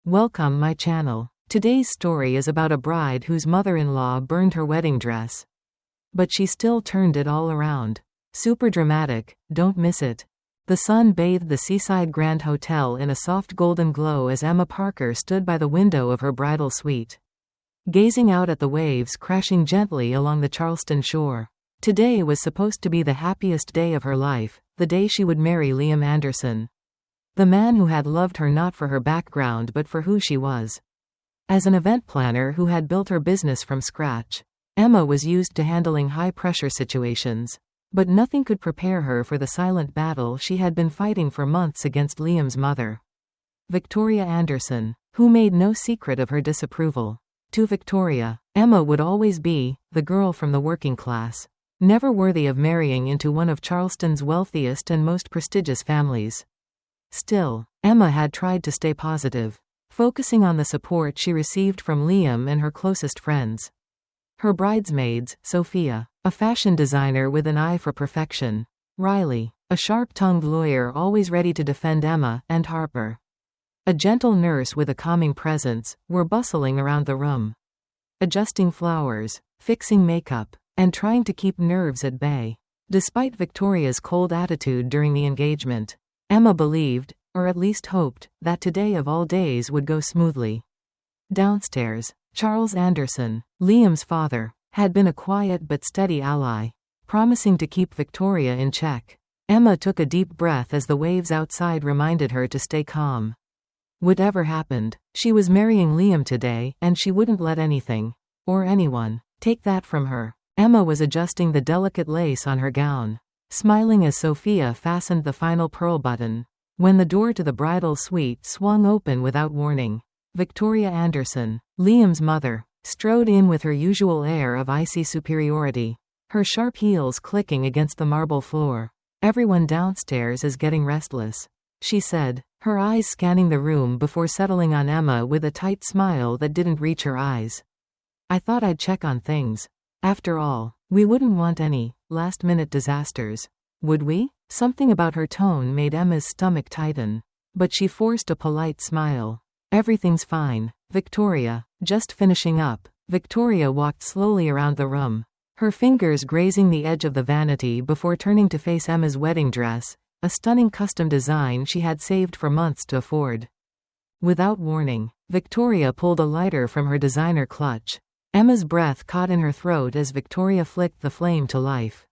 Welcome my channel. Today's story is about a bride whose mother-in-law burned her wedding dress. But she still turned it all around. Super dramatic, don't miss it. The sun bathed the seaside Grand Hotel in a soft golden glow as Emma Parker stood by the window of her bridal suite, gazing out at the waves crashing gently along the Charleston shore. Today was supposed to be the happiest day of her life, the day she would marry Liam Anderson, the man who had loved her not for her background but for who she was. As an event planner who had built her business from scratch, Emma was used to handling high-pressure situations. But nothing could prepare her for the silent battle she had been fighting for months against Liam's mother, Victoria Anderson, who made no secret of her disapproval. To Victoria, Emma would always be the girl from the working class, never worthy of marrying into one of Charleston's wealthiest and most prestigious families. Still, Emma had tried to stay positive, focusing on the support she received from Liam and her closest friends. Her bridesmaids, Sophia, a fashion designer with an eye for perfection, Riley, a sharp-tongued lawyer always ready to defend Emma, and Harper, a gentle nurse with a calming presence, were bustling around the room, adjusting flowers, fixing makeup, and trying to keep nerves at bay. Despite Victoria's cold attitude during the engagement, Emma believed, or at least hoped, that today of all days would go smoothly. Downstairs, Charles Anderson, Liam's father, had been a quiet but steady ally, promising to keep Victoria in check. Emma took a deep breath as the waves outside reminded her to stay calm. Whatever happened, she was marrying Liam today, and she wouldn't let anything, or anyone, take that from her. Emma was adjusting the delicate lace on her gown, smiling as Sophia fastened the final pearl button, when the door to the bridal suite swung open without warning. Victoria Anderson, Liam's mother, strode in with her usual air of icy superiority, her sharp heels clicking against the marble floor. "Everyone downstairs is getting restless," she said, her eyes scanning the room before settling on Emma with a tight smile that didn't reach her eyes. "I thought I'd check on things. After all, we wouldn't want any last-minute disasters, would we?" Something about her tone made Emma's stomach tighten, but she forced a polite smile. "Everything's fine, Victoria, just finishing up." Victoria walked slowly around the room, her fingers grazing the edge of the vanity before turning to face Emma's wedding dress, a stunning custom design she had saved for months to afford. Without warning, Victoria pulled a lighter from her designer clutch. Emma's breath caught in her throat as Victoria flicked the flame to life.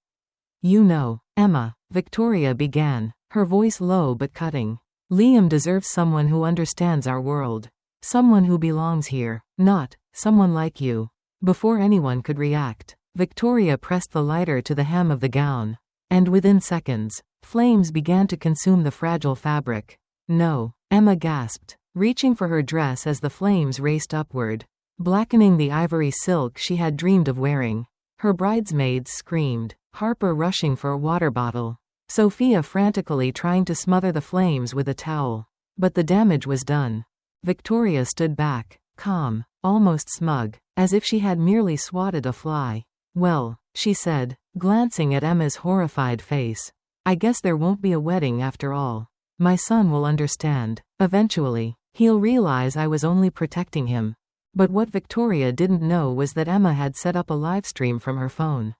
"You know, Emma," Victoria began, her voice low but cutting, "Liam deserves someone who understands our world. Someone who belongs here, not someone like you." Before anyone could react, Victoria pressed the lighter to the hem of the gown, and within seconds, flames began to consume the fragile fabric. "No," Emma gasped, reaching for her dress as the flames raced upward, blackening the ivory silk she had dreamed of wearing. Her bridesmaids screamed, Harper rushing for a water bottle, Sophia frantically trying to smother the flames with a towel. But the damage was done. Victoria stood back, calm, almost smug, as if she had merely swatted a fly. "Well," she said, glancing at Emma's horrified face, "I guess there won't be a wedding after all. My son will understand. Eventually, he'll realize I was only protecting him." But what Victoria didn't know was that Emma had set up a livestream from her phone,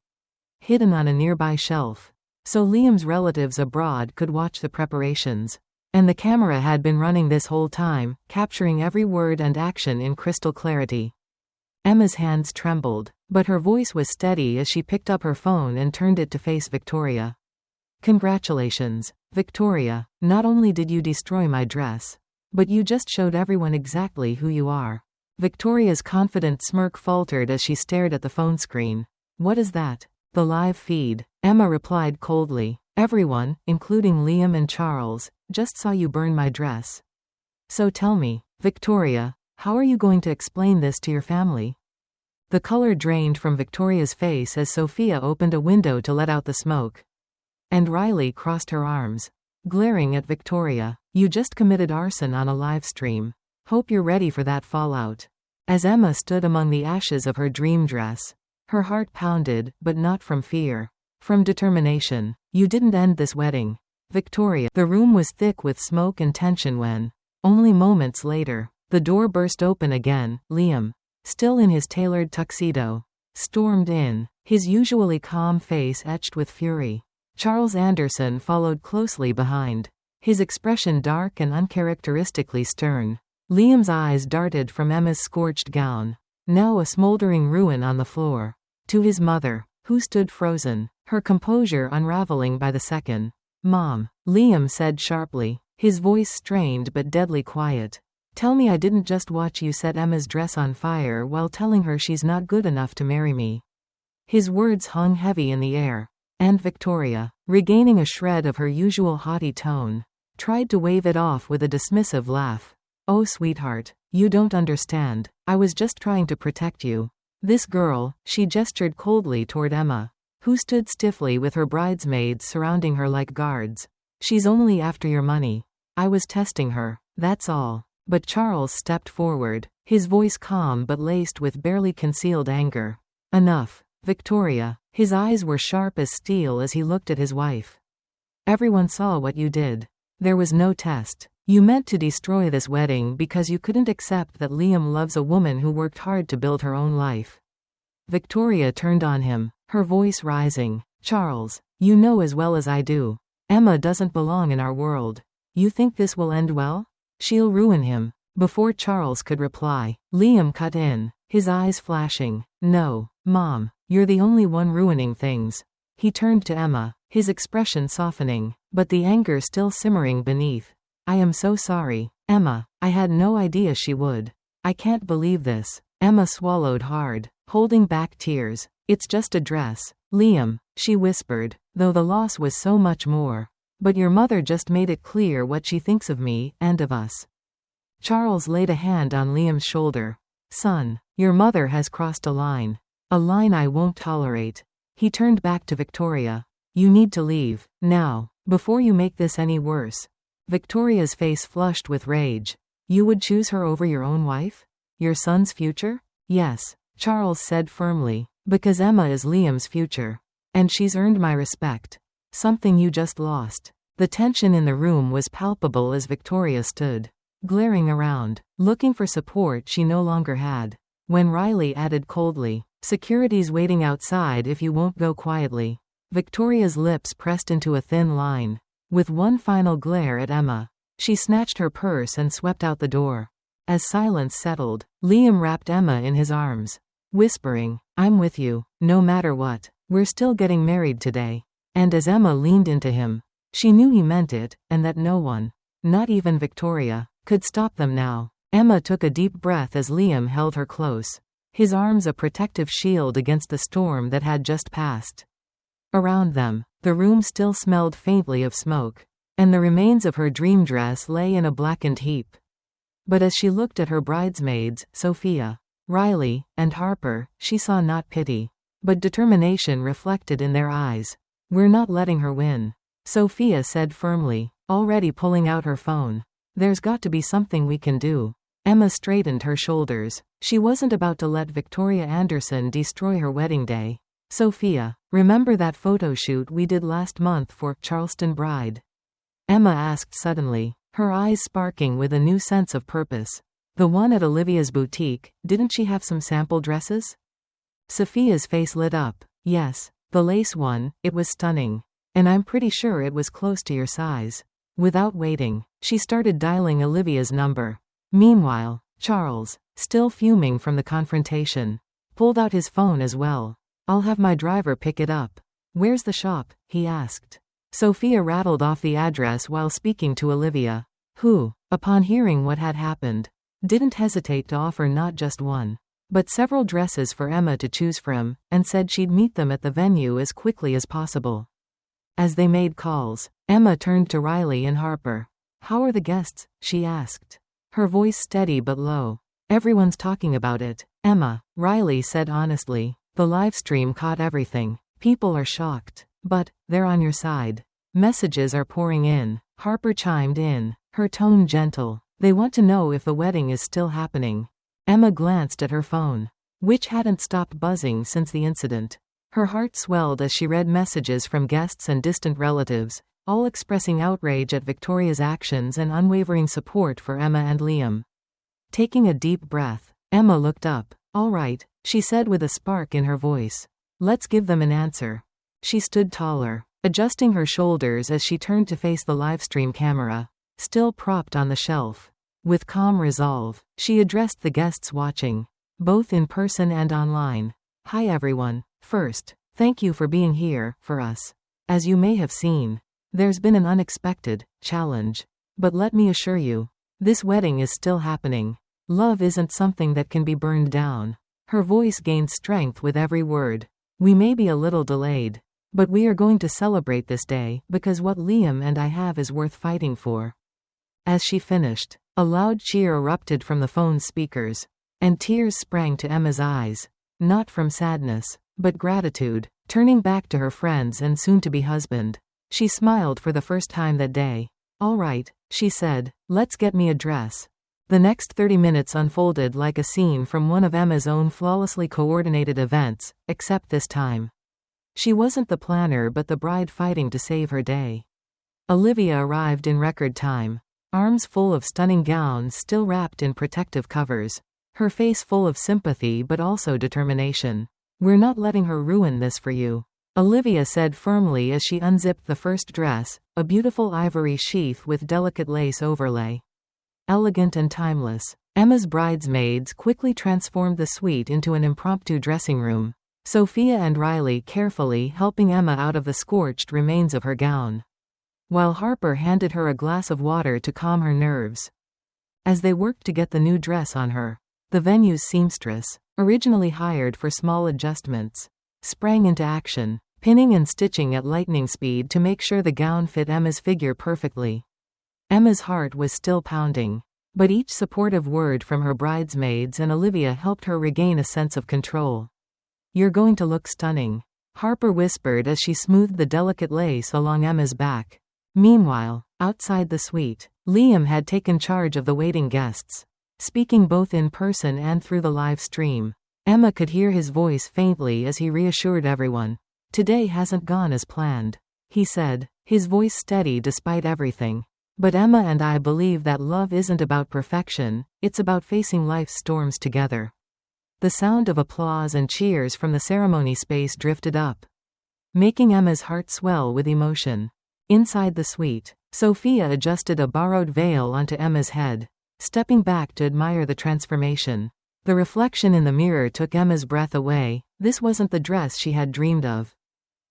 hidden on a nearby shelf, so Liam's relatives abroad could watch the preparations. And the camera had been running this whole time, capturing every word and action in crystal clarity. Emma's hands trembled, but her voice was steady as she picked up her phone and turned it to face Victoria. "Congratulations, Victoria, not only did you destroy my dress, but you just showed everyone exactly who you are." Victoria's confident smirk faltered as she stared at the phone screen. "What is that?" "The live feed," Emma replied coldly. "Everyone, including Liam and Charles, just saw you burn my dress. So tell me, Victoria, how are you going to explain this to your family?" The color drained from Victoria's face as Sophia opened a window to let out the smoke. And Riley crossed her arms, glaring at Victoria. "You just committed arson on a live stream. Hope you're ready for that fallout." As Emma stood among the ashes of her dream dress, her heart pounded, but not from fear. From determination. "You didn't end this wedding, Victoria." The room was thick with smoke and tension when, only moments later, The door burst open again. Liam, still in his tailored tuxedo, stormed in, his usually calm face etched with fury. Charles Anderson followed closely behind, his expression dark and uncharacteristically stern. Liam's eyes darted from Emma's scorched gown, now a smoldering ruin on the floor, to his mother, who stood frozen, her composure unraveling by the second. "Mom," Liam said sharply, his voice strained but deadly quiet. "Tell me I didn't just watch you set Emma's dress on fire while telling her she's not good enough to marry me." His words hung heavy in the air, and Victoria, regaining a shred of her usual haughty tone, tried to wave it off with a dismissive laugh. "Oh, sweetheart, you don't understand. I was just trying to protect you. This girl," she gestured coldly toward Emma, who stood stiffly with her bridesmaids surrounding her like guards. "She's only after your money. I was testing her, that's all." But Charles stepped forward, his voice calm but laced with barely concealed anger. "Enough, Victoria." His eyes were sharp as steel as he looked at his wife. "Everyone saw what you did. There was no test. You meant to destroy this wedding because you couldn't accept that Liam loves a woman who worked hard to build her own life." Victoria turned on him, her voice rising. "Charles, you know as well as I do. Emma doesn't belong in our world. You think this will end well? She'll ruin him." Before Charles could reply, Liam cut in, his eyes flashing. "No, Mom, you're the only one ruining things." He turned to Emma, his expression softening, but the anger still simmering beneath. "I am so sorry, Emma. I had no idea she would. I can't believe this." Emma swallowed hard, holding back tears. "It's just a dress, Liam," she whispered, though the loss was so much more. "But your mother just made it clear what she thinks of me, and of us." Charles laid a hand on Liam's shoulder. "Son, your mother has crossed a line. A line I won't tolerate." He turned back to Victoria. "You need to leave, now, before you make this any worse." Victoria's face flushed with rage. "You would choose her over your own wife? Your son's future?" "Yes," Charles said firmly, "because Emma is Liam's future. And she's earned my respect. Something you just lost." The tension in the room was palpable as Victoria stood, glaring around, looking for support she no longer had. When Riley added coldly, "Security's waiting outside if you won't go quietly." Victoria's lips pressed into a thin line. With one final glare at Emma, she snatched her purse and swept out the door. As silence settled, Liam wrapped Emma in his arms, whispering, "I'm with you, no matter what. We're still getting married today." And as Emma leaned into him, she knew he meant it, and that no one, not even Victoria, could stop them now. Emma took a deep breath as Liam held her close, his arms a protective shield against the storm that had just passed. Around them, the room still smelled faintly of smoke, and the remains of her dream dress lay in a blackened heap. But as she looked at her bridesmaids, Sophia, Riley, and Harper, she saw not pity, but determination reflected in their eyes. "We're not letting her win," Sophia said firmly, already pulling out her phone. "There's got to be something we can do." Emma straightened her shoulders. She wasn't about to let Victoria Anderson destroy her wedding day. "Sophia, remember that photo shoot we did last month for Charleston Bride?" Emma asked suddenly, her eyes sparking with a new sense of purpose. "The one at Olivia's boutique, didn't she have some sample dresses?" Sophia's face lit up. "Yes, the lace one, it was stunning. And I'm pretty sure it was close to your size." Without waiting, she started dialing Olivia's number. Meanwhile, Charles, still fuming from the confrontation, pulled out his phone as well. "I'll have my driver pick it up." "Where's the shop?" he asked. Sophia rattled off the address while speaking to Olivia, who, upon hearing what had happened, didn't hesitate to offer not just one, but several dresses for Emma to choose from, and said she'd meet them at the venue as quickly as possible. As they made calls, Emma turned to Riley and Harper. "How are the guests?" she asked, her voice steady but low. "Everyone's talking about it, Emma," Riley said honestly. "The livestream caught everything. People are shocked. But, they're on your side. Messages are pouring in." Harper chimed in, her tone gentle. "They want to know if the wedding is still happening." Emma glanced at her phone, which hadn't stopped buzzing since the incident. Her heart swelled as she read messages from guests and distant relatives, all expressing outrage at Victoria's actions and unwavering support for Emma and Liam. Taking a deep breath, Emma looked up. All right, she said with a spark in her voice. Let's give them an answer. She stood taller, adjusting her shoulders as she turned to face the livestream camera, still propped on the shelf. With calm resolve, she addressed the guests watching, both in person and online. Hi everyone. First, thank you for being here for us. As you may have seen, there's been an unexpected challenge. But let me assure you, this wedding is still happening. Love isn't something that can be burned down. Her voice gained strength with every word. We may be a little delayed, but we are going to celebrate this day because what Liam and I have is worth fighting for. As she finished, a loud cheer erupted from the phone's speakers, and tears sprang to Emma's eyes, not from sadness, but gratitude. Turning back to her friends and soon-to-be husband, she smiled for the first time that day. All right, she said, let's get me a dress. The next 30 minutes unfolded like a scene from one of Emma's own flawlessly coordinated events, except this time. She wasn't the planner but the bride fighting to save her day. Olivia arrived in record time, arms full of stunning gowns still wrapped in protective covers, her face full of sympathy but also determination. We're not letting her ruin this for you, Olivia said firmly as she unzipped the first dress, a beautiful ivory sheath with delicate lace overlay. Elegant and timeless, Emma's bridesmaids quickly transformed the suite into an impromptu dressing room, Sophia and Riley carefully helping Emma out of the scorched remains of her gown, while Harper handed her a glass of water to calm her nerves. As they worked to get the new dress on her, the venue's seamstress, originally hired for small adjustments, sprang into action, pinning and stitching at lightning speed to make sure the gown fit Emma's figure perfectly. Emma's heart was still pounding, but each supportive word from her bridesmaids and Olivia helped her regain a sense of control. You're going to look stunning, Harper whispered as she smoothed the delicate lace along Emma's back. Meanwhile, outside the suite, Liam had taken charge of the waiting guests. Speaking both in person and through the live stream, Emma could hear his voice faintly as he reassured everyone. Today hasn't gone as planned, he said, his voice steady despite everything. But Emma and I believe that love isn't about perfection, it's about facing life's storms together. The sound of applause and cheers from the ceremony space drifted up, making Emma's heart swell with emotion. Inside the suite, Sophia adjusted a borrowed veil onto Emma's head, stepping back to admire the transformation. The reflection in the mirror took Emma's breath away. This wasn't the dress she had dreamed of.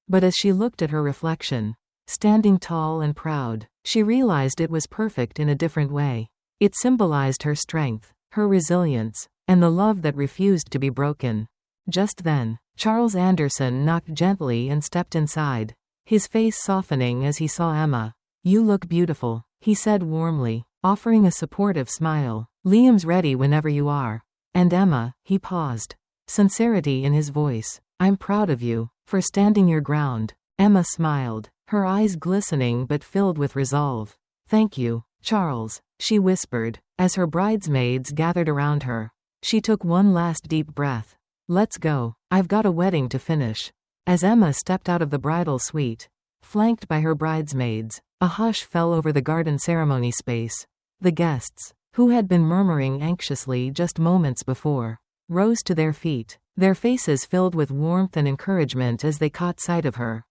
But as she looked at her reflection, standing tall and proud, she realized it was perfect in a different way. It symbolized her strength, her resilience, and the love that refused to be broken. Just then, Charles Anderson knocked gently and stepped inside, his face softening as he saw Emma. You look beautiful, he said warmly, offering a supportive smile. Liam's ready whenever you are. And Emma, he paused, sincerity in his voice. I'm proud of you, for standing your ground. Emma smiled, her eyes glistening but filled with resolve. Thank you, Charles, she whispered, as her bridesmaids gathered around her. She took one last deep breath. Let's go, I've got a wedding to finish. As Emma stepped out of the bridal suite, flanked by her bridesmaids, a hush fell over the garden ceremony space. The guests, who had been murmuring anxiously just moments before, rose to their feet, their faces filled with warmth and encouragement as they caught sight of her.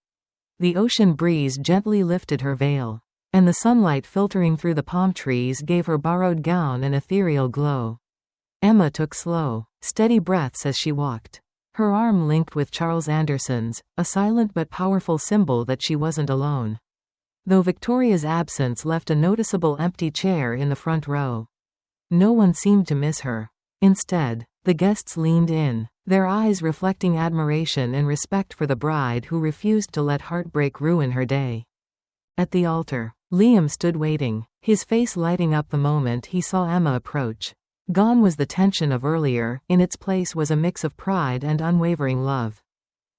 The ocean breeze gently lifted her veil, and the sunlight filtering through the palm trees gave her borrowed gown an ethereal glow. Emma took slow, steady breaths as she walked, her arm linked with Charles Anderson's, a silent but powerful symbol that she wasn't alone. Though Victoria's absence left a noticeable empty chair in the front row, no one seemed to miss her. Instead, the guests leaned in, their eyes reflecting admiration and respect for the bride who refused to let heartbreak ruin her day. At the altar, Liam stood waiting, his face lighting up the moment he saw Emma approach. Gone was the tension of earlier, in its place was a mix of pride and unwavering love.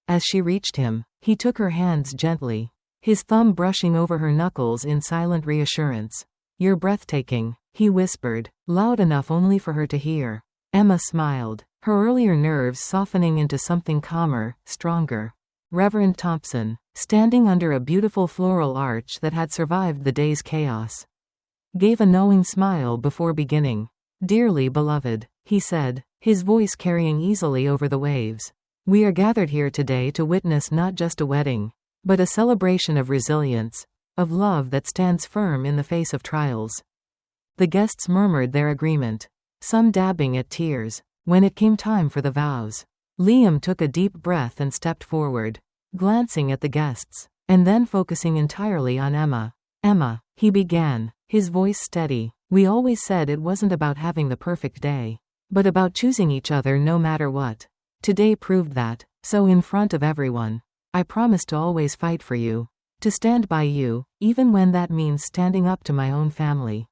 As she reached him, he took her hands gently, his thumb brushing over her knuckles in silent reassurance. You're breathtaking, he whispered, loud enough only for her to hear. Emma smiled, her earlier nerves softening into something calmer, stronger. Reverend Thompson, standing under a beautiful floral arch that had survived the day's chaos, gave a knowing smile before beginning. Dearly beloved, he said, his voice carrying easily over the waves. We are gathered here today to witness not just a wedding, but a celebration of resilience, of love that stands firm in the face of trials. The guests murmured their agreement, some dabbing at tears. When it came time for the vows, Liam took a deep breath and stepped forward, glancing at the guests, and then focusing entirely on Emma. Emma, he began, his voice steady. We always said it wasn't about having the perfect day, but about choosing each other no matter what. Today proved that, so in front of everyone, I promise to always fight for you, to stand by you, even when that means standing up to my own family.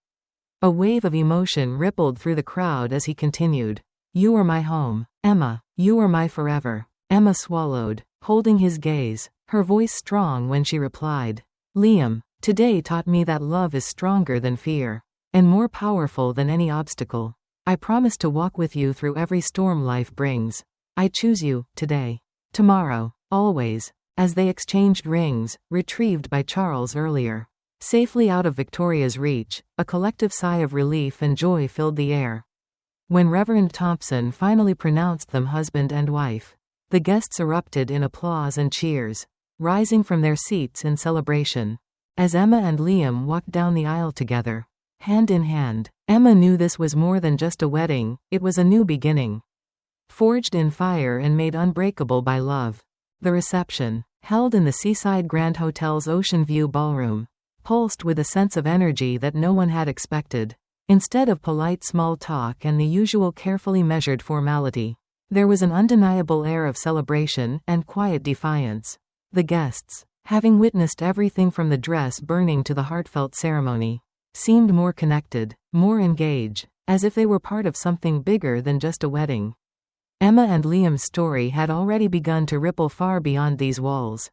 A wave of emotion rippled through the crowd as he continued. You are my home, Emma, you are my forever. Emma swallowed, holding his gaze, her voice strong when she replied. Liam, today taught me that love is stronger than fear, and more powerful than any obstacle. I promise to walk with you through every storm life brings. I choose you, today, tomorrow, always. As they exchanged rings, retrieved by Charles earlier, safely out of Victoria's reach, a collective sigh of relief and joy filled the air. When Reverend Thompson finally pronounced them husband and wife, the guests erupted in applause and cheers, rising from their seats in celebration. As Emma and Liam walked down the aisle together, hand in hand, Emma knew this was more than just a wedding, it was a new beginning. Forged in fire and made unbreakable by love. The reception, held in the Seaside Grand Hotel's Ocean View Ballroom, pulsed with a sense of energy that no one had expected. Instead of polite small talk and the usual carefully measured formality, there was an undeniable air of celebration and quiet defiance. The guests, having witnessed everything from the dress burning to the heartfelt ceremony, seemed more connected, more engaged, as if they were part of something bigger than just a wedding. Emma and Liam's story had already begun to ripple far beyond these walls.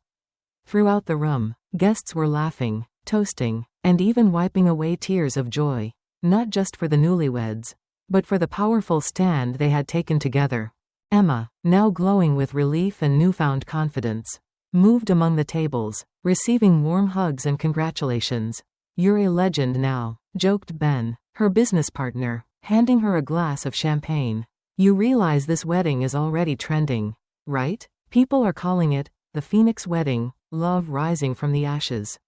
Throughout the room, guests were laughing, toasting, and even wiping away tears of joy. Not just for the newlyweds, but for the powerful stand they had taken together. Emma, now glowing with relief and newfound confidence, moved among the tables, receiving warm hugs and congratulations. You're a legend now, joked Ben, her business partner, handing her a glass of champagne. You realize this wedding is already trending, right? People are calling it, the Phoenix Wedding, love rising from the ashes.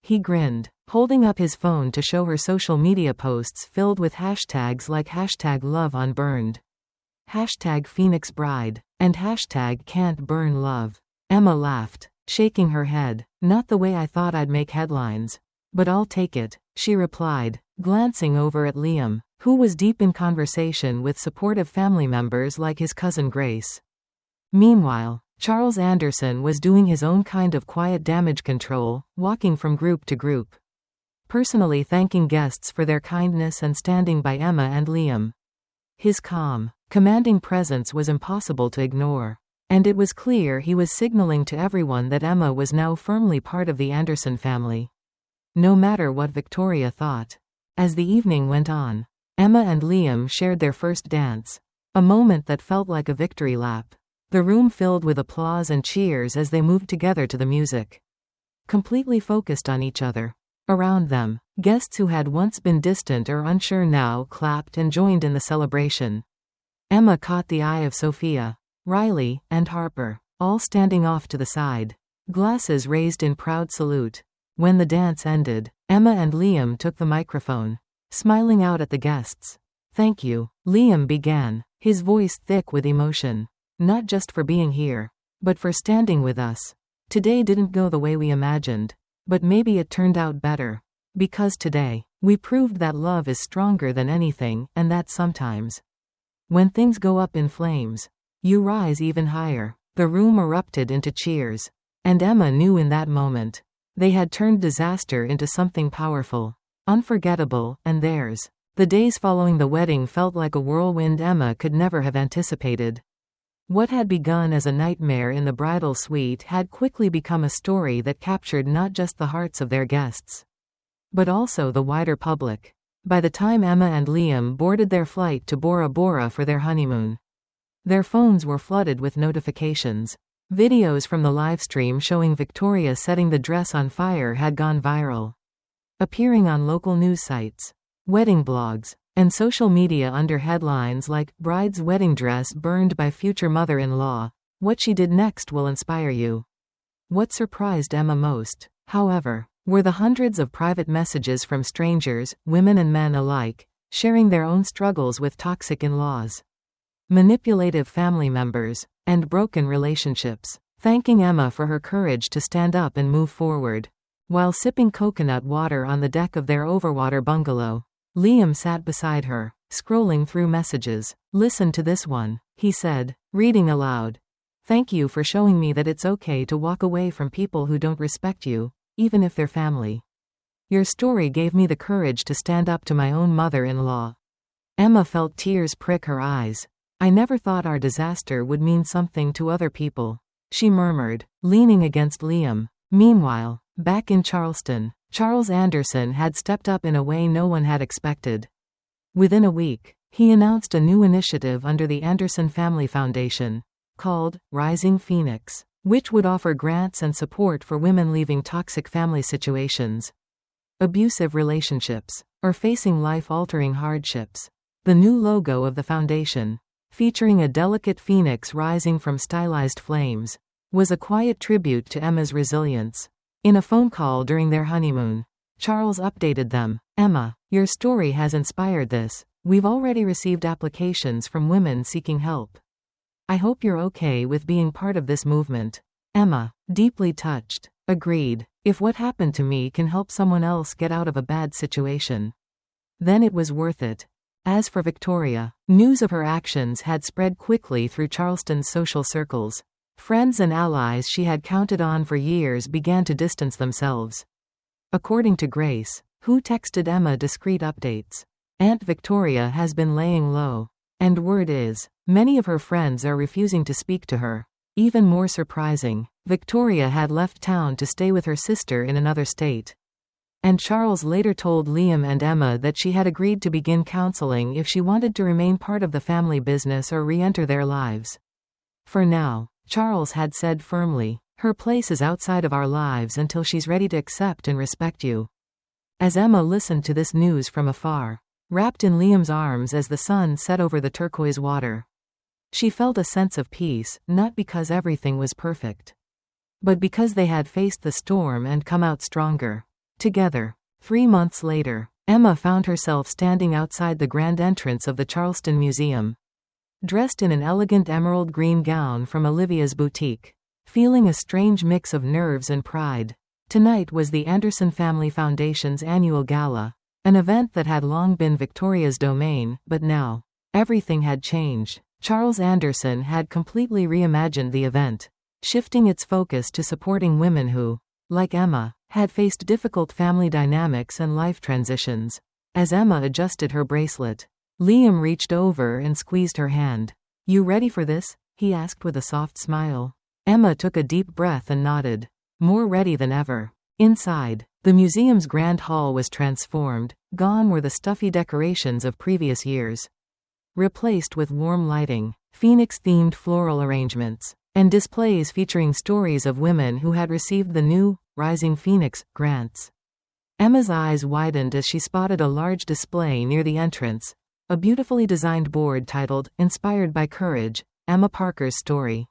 He grinned, holding up his phone to show her social media posts filled with hashtags like #LoveUnburned, #PhoenixBride, and #Can'tBurnLove. Emma laughed, shaking her head. Not the way I thought I'd make headlines. But I'll take it, she replied, glancing over at Liam, who was deep in conversation with supportive family members like his cousin Grace. Meanwhile, Charles Anderson was doing his own kind of quiet damage control, walking from group to group, personally thanking guests for their kindness and standing by Emma and Liam. His calm, commanding presence was impossible to ignore, and it was clear he was signaling to everyone that Emma was now firmly part of the Anderson family. No matter what Victoria thought. As the evening went on, Emma and Liam shared their first dance, a moment that felt like a victory lap. The room filled with applause and cheers as they moved together to the music, completely focused on each other. Around them, guests who had once been distant or unsure now clapped and joined in the celebration. Emma caught the eye of Sophia, Riley, and Harper, all standing off to the side, glasses raised in proud salute. When the dance ended, Emma and Liam took the microphone, smiling out at the guests. Thank you, Liam began, his voice thick with emotion. Not just for being here, but for standing with us. Today didn't go the way we imagined, but maybe it turned out better. Because today, we proved that love is stronger than anything, and that sometimes, when things go up in flames, you rise even higher. The room erupted into cheers, and Emma knew in that moment, they had turned disaster into something powerful, unforgettable, and theirs. The days following the wedding felt like a whirlwind Emma could never have anticipated. What had begun as a nightmare in the bridal suite had quickly become a story that captured not just the hearts of their guests, but also the wider public. By the time Emma and Liam boarded their flight to Bora Bora for their honeymoon, their phones were flooded with notifications. Videos from the livestream showing Victoria setting the dress on fire had gone viral, appearing on local news sites, wedding blogs, and social media under headlines like, "Bride's wedding dress burned by future mother-in-law. What she did next will inspire you." What surprised Emma most, however, were the hundreds of private messages from strangers, women and men alike, sharing their own struggles with toxic in-laws, manipulative family members, and broken relationships, thanking Emma for her courage to stand up and move forward. While sipping coconut water on the deck of their overwater bungalow, Liam sat beside her, scrolling through messages. "Listen to this one," he said, reading aloud. "Thank you for showing me that it's okay to walk away from people who don't respect you, even if they're family. Your story gave me the courage to stand up to my own mother-in-law." Emma felt tears prick her eyes. "I never thought our disaster would mean something to other people," she murmured, leaning against Liam. Meanwhile, back in Charleston, Charles Anderson had stepped up in a way no one had expected. Within a week, he announced a new initiative under the Anderson Family Foundation, called Rising Phoenix, which would offer grants and support for women leaving toxic family situations, abusive relationships, or facing life-altering hardships. The new logo of the foundation, featuring a delicate phoenix rising from stylized flames, was a quiet tribute to Emma's resilience. In a phone call during their honeymoon, Charles updated them. "Emma, your story has inspired this. We've already received applications from women seeking help. I hope you're okay with being part of this movement." Emma, deeply touched, agreed. "If what happened to me can help someone else get out of a bad situation, then it was worth it." As for Victoria, news of her actions had spread quickly through Charleston's social circles. Friends and allies she had counted on for years began to distance themselves. According to Grace, who texted Emma discreet updates, Aunt Victoria has been laying low. And word is, many of her friends are refusing to speak to her. Even more surprising, Victoria had left town to stay with her sister in another state. And Charles later told Liam and Emma that she had agreed to begin counseling if she wanted to remain part of the family business or re-enter their lives. For now, Charles had said firmly, "Her place is outside of our lives until she's ready to accept and respect you." As Emma listened to this news from afar, wrapped in Liam's arms as the sun set over the turquoise water, she felt a sense of peace, not because everything was perfect, but because they had faced the storm and come out stronger. Together. 3 months later, Emma found herself standing outside the grand entrance of the Charleston Museum, dressed in an elegant emerald green gown from Olivia's boutique, feeling a strange mix of nerves and pride. Tonight was the Anderson Family Foundation's annual gala, an event that had long been Victoria's domain, but now, everything had changed. Charles Anderson had completely reimagined the event, shifting its focus to supporting women who, like Emma, had faced difficult family dynamics and life transitions. As Emma adjusted her bracelet, Liam reached over and squeezed her hand. "You ready for this?" he asked with a soft smile. Emma took a deep breath and nodded, more ready than ever. Inside, the museum's grand hall was transformed. Gone were the stuffy decorations of previous years, replaced with warm lighting, phoenix-themed floral arrangements, and displays featuring stories of women who had received the new, Rising Phoenix, grants. Emma's eyes widened as she spotted a large display near the entrance, a beautifully designed board titled, "Inspired by Courage, Emma Parker's Story,"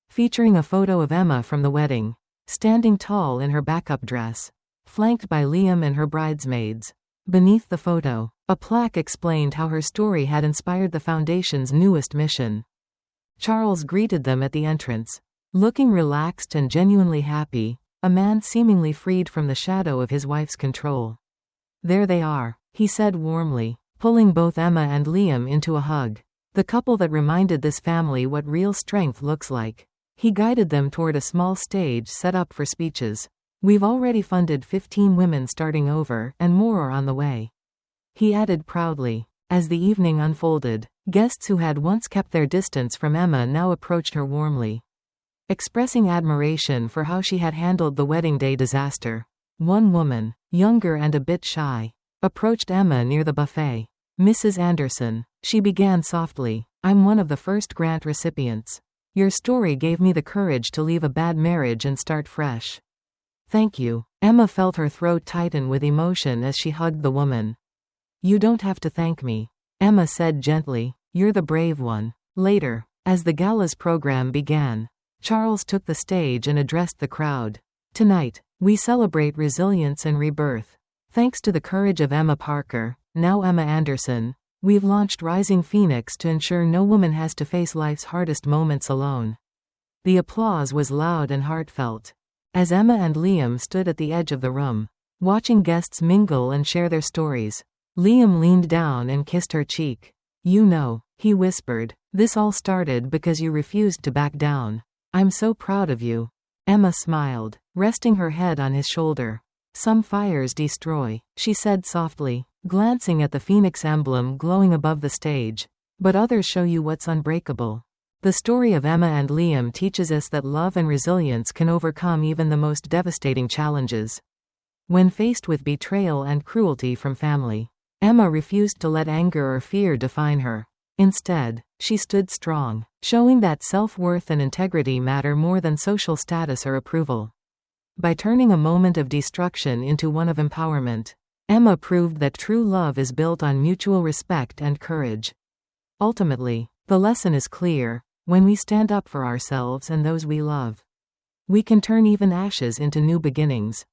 featuring a photo of Emma from the wedding, standing tall in her backup dress, flanked by Liam and her bridesmaids. Beneath the photo, a plaque explained how her story had inspired the foundation's newest mission. Charles greeted them at the entrance, looking relaxed and genuinely happy, a man seemingly freed from the shadow of his wife's control. "There they are," he said warmly, pulling both Emma and Liam into a hug. "The couple that reminded this family what real strength looks like." He guided them toward a small stage set up for speeches. "We've already funded 15 women starting over, and more are on the way," he added proudly. As the evening unfolded, guests who had once kept their distance from Emma now approached her warmly, expressing admiration for how she had handled the wedding day disaster. One woman, younger and a bit shy, approached Emma near the buffet. "Mrs. Anderson," she began softly, "I'm one of the first grant recipients. Your story gave me the courage to leave a bad marriage and start fresh." "Thank you." Emma felt her throat tighten with emotion as she hugged the woman. You don't have to thank me, Emma said gently. You're the brave one. Later, as the gala's program began, Charles took the stage and addressed the crowd. Tonight, we celebrate resilience and rebirth. Thanks to the courage of Emma Parker, now Emma Anderson, we've launched Rising Phoenix to ensure no woman has to face life's hardest moments alone. The applause was loud and heartfelt. As Emma and Liam stood at the edge of the room, watching guests mingle and share their stories, Liam leaned down and kissed her cheek. You know, he whispered, this all started because you refused to back down. I'm so proud of you. Emma smiled, resting her head on his shoulder. Some fires destroy, she said softly, glancing at the phoenix emblem glowing above the stage. But others show you what's unbreakable. The story of Emma and Liam teaches us that love and resilience can overcome even the most devastating challenges. When faced with betrayal and cruelty from family, Emma refused to let anger or fear define her. Instead, she stood strong, showing that self-worth and integrity matter more than social status or approval. By turning a moment of destruction into one of empowerment, Emma proved that true love is built on mutual respect and courage. Ultimately, the lesson is clear: when we stand up for ourselves and those we love, we can turn even ashes into new beginnings.